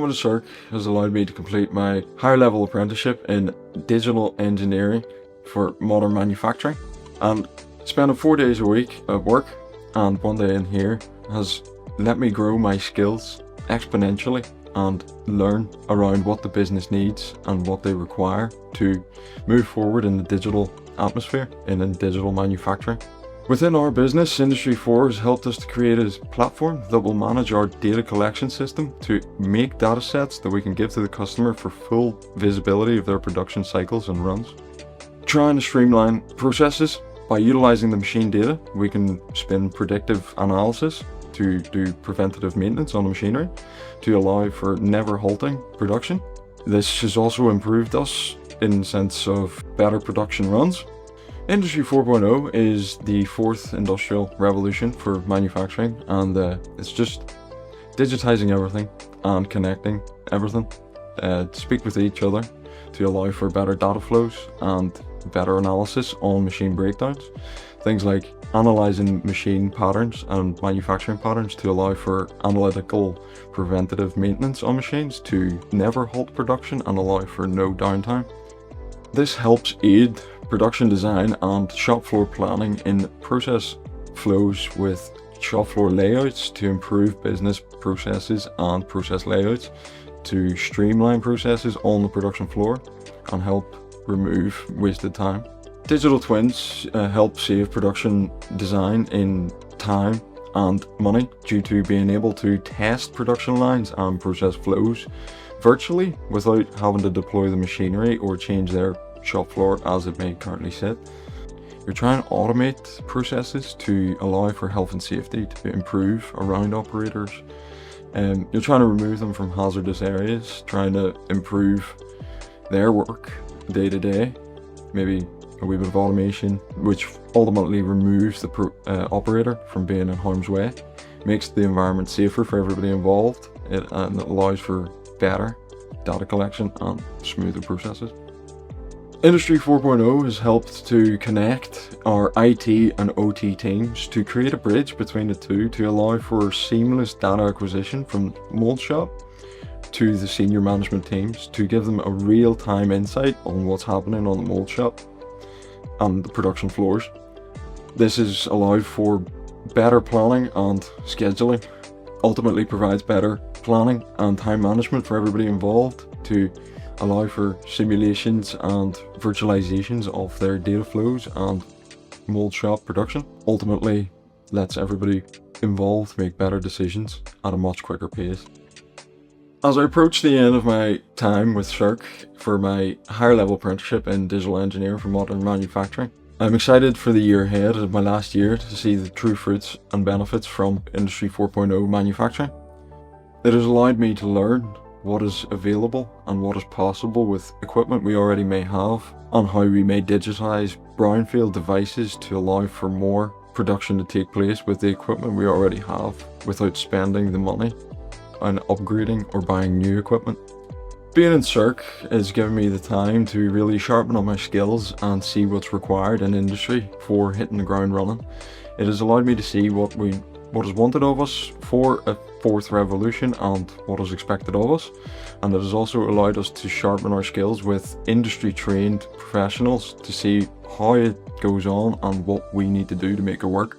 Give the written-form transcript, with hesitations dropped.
with SERC has allowed me to complete my higher level apprenticeship in digital engineering for modern manufacturing, and spending 4 days a week at work and 1 day in here has let me grow my skills exponentially and learn around what the business needs and what they require to move forward in the digital atmosphere and in digital manufacturing. Within our business, Industry 4 has helped us to create a platform that will manage our data collection system to make data sets that we can give to the customer for full visibility of their production cycles and runs. Trying to streamline processes by utilizing the machine data, we can spin predictive analysis to do preventative maintenance on the machinery to allow for never halting production. This has also improved us in the sense of better production runs. Industry 4.0 is the fourth industrial revolution for manufacturing, and it's just digitizing everything and connecting everything to speak with each other to allow for better data flows and better analysis on machine breakdowns. Things like analyzing machine patterns and manufacturing patterns to allow for analytical preventative maintenance on machines to never halt production and allow for no downtime. This helps aid production design and shop floor planning in process flows with shop floor layouts to improve business processes and process layouts, to streamline processes on the production floor and help remove wasted time. Digital twins help save production design in time and money due to being able to test production lines and process flows virtually without having to deploy the machinery or change their shop floor as it may currently sit. You're trying to automate processes to allow for health and safety to improve around operators. You're trying to remove them from hazardous areas, trying to improve their work day to day. Maybe a wee bit of automation, which ultimately removes the operator from being in harm's way, makes the environment safer for everybody involved, and it allows for better data collection and smoother processes. Industry 4.0 has helped to connect our IT and OT teams to create a bridge between the two to allow for seamless data acquisition from mold shop to the senior management teams to give them a real-time insight on what's happening on the mold shop and the production floors. This has allowed for better planning and scheduling, ultimately provides better planning and time management for everybody involved to allow for simulations and virtualizations of their data flows and mold shop production. Ultimately lets everybody involved make better decisions at a much quicker pace. As I approach the end of my time with SERC for my higher level apprenticeship in digital engineering for modern manufacturing, I'm excited for the year ahead of my last year to see the true fruits and benefits from Industry 4.0 manufacturing. It has allowed me to learn what is available and what is possible with equipment we already may have, and how we may digitize brownfield devices to allow for more production to take place with the equipment we already have without spending the money on upgrading or buying new equipment. Being in SERC has given me the time to really sharpen up my skills and see what's required in industry for hitting the ground running. It has allowed me to see what is wanted of us for a fourth revolution and what is expected of us, and it has also allowed us to sharpen our skills with industry trained professionals to see how it goes on and what we need to do to make it work.